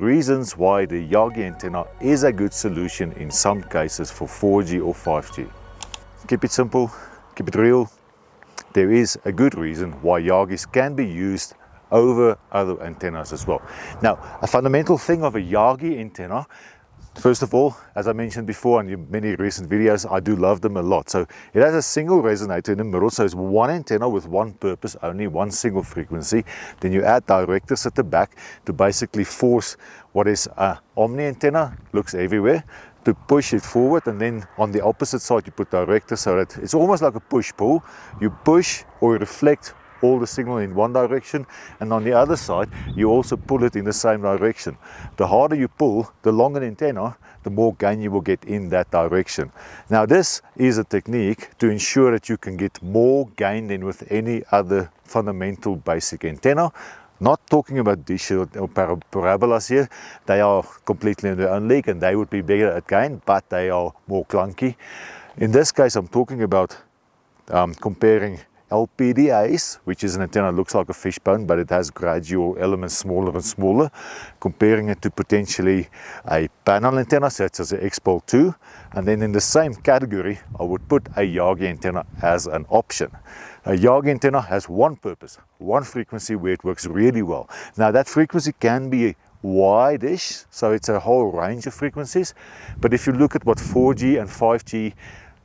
reasons why the Yagi antenna is a good solution in some cases for 4G or 5G. Keep it simple, keep it real. There is a good reason why Yagis can be used over other antennas as well. Now, a fundamental thing of a Yagi antenna, first of all, as I mentioned before in many recent videos, I do love them a lot. So it has a single resonator in the middle, so it's one antenna with one purpose, only one single frequency. Then you add directors at the back to basically force what is an omni antenna, looks everywhere, to push it forward, and then on the opposite side you put directors, so that it's almost like a push-pull. You push or reflect all the signal in one direction, and on the other side you also pull it in the same direction. The harder you pull, the longer the antenna, the more gain you will get in that direction. Now this is a technique to ensure that you can get more gain than with any other fundamental basic antenna. Not talking about dish or parabolas here. They are completely in their own league and they would be bigger at gain, but they are more clunky. In this case I'm talking about comparing LPDAs, which is an antenna that looks like a fishbone, but it has gradual elements smaller and smaller, comparing it to potentially a panel antenna such as an XPOL 2, and then in the same category I would put a Yagi antenna as an option. A Yagi antenna has one purpose, one frequency where it works really well. Now that frequency can be wide-ish, so it's a whole range of frequencies, but if you look at what 4G and 5G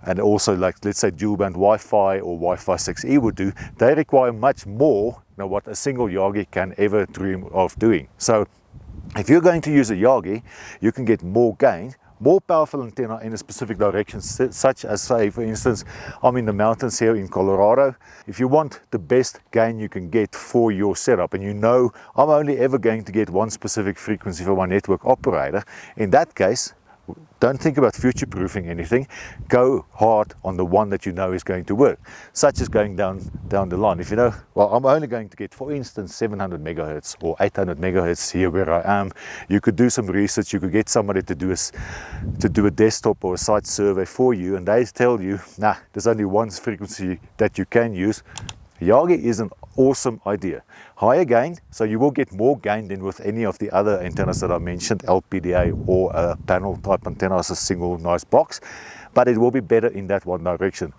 and also, like, let's say dual band Wi-Fi or Wi-Fi 6E would do, they require much more than what a single Yagi can ever dream of doing. So if you're going to use a Yagi, you can get more gain, more powerful antenna in a specific direction, such as, say, for instance, I'm in the mountains here in Colorado. If you want the best gain you can get for your setup, and you know I'm only ever going to get one specific frequency for my network operator, in that case, don't think about future-proofing anything. Go hard on the one that you know is going to work, such as going down the line. If you know, well, I'm only going to get, for instance, 700 megahertz or 800 megahertz here where I am. You could do some research. You could get somebody to do a desktop or a site survey for you, and they tell you, nah, there's only one frequency that you can use. Yagi is an awesome idea. Higher gain, so you will get more gain than with any of the other antennas that I mentioned, LPDA or a panel type antenna as a single nice box, but it will be better in that one direction.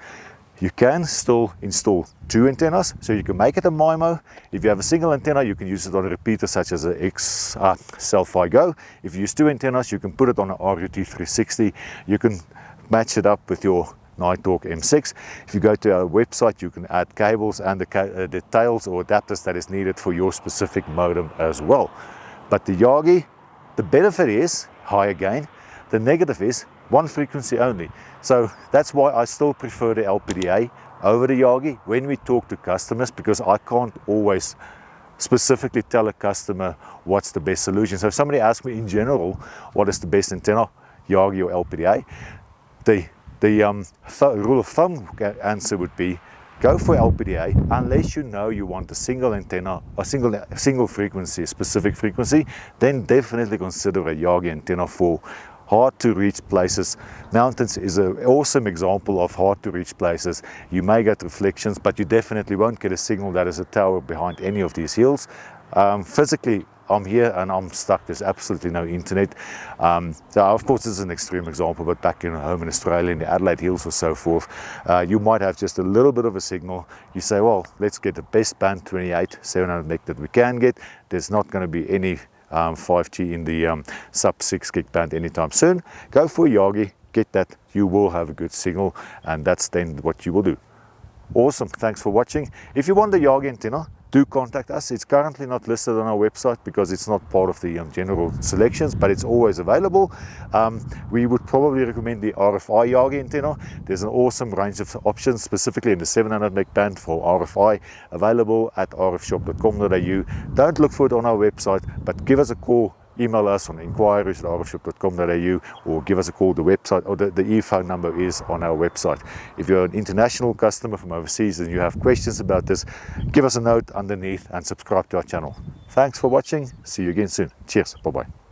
You can still install two antennas, so you can make it a MIMO. If you have a single antenna, you can use it on a repeater such as a Selfie Go. If you use two antennas, you can put it on an RUT360. You can match it up with your Nighthawk M6. If you go to our website, you can add cables and the tails or adapters that is needed for your specific modem as well. But the Yagi, the benefit is higher gain. The negative is one frequency only. So that's why I still prefer the LPDA over the Yagi when we talk to customers, because I can't always specifically tell a customer what's the best solution. So if somebody asks me in general what is the best antenna, Yagi or LPDA, the rule of thumb answer would be go for LPDA unless you know you want a single antenna, a single frequency, a specific frequency. Then definitely consider a Yagi antenna for hard to reach places. Mountains is an awesome example of hard to reach places. You may get reflections, but you definitely won't get a signal that is a tower behind any of these hills. Physically, I'm here and I'm stuck. There's absolutely no internet. So of course this is an extreme example, but back in home in Australia, in the Adelaide Hills or so forth, you might have just a little bit of a signal. You say, well, let's get the best band 28, 700 meg that we can get. There's not going to be any 5G in the sub 6 gig band anytime soon. Go for Yagi, get that. You will have a good signal, and that's then what you will do. Awesome, thanks for watching. If you want the Yagi antenna, do contact us. It's currently not listed on our website because it's not part of the general selections, but it's always available. We would probably recommend the RFI Yagi antenna. There's an awesome range of options, specifically in the 700 meg band for RFI, available at rfshop.com.au. Don't look for it on our website, but give us a call. Email us on inquiries@rfshop.com.au or give us a call. The website or the e-phone number is on our website. If you're an international customer from overseas and you have questions about this, give us a note underneath and subscribe to our channel. Thanks for watching. See you again soon. Cheers. Bye-bye.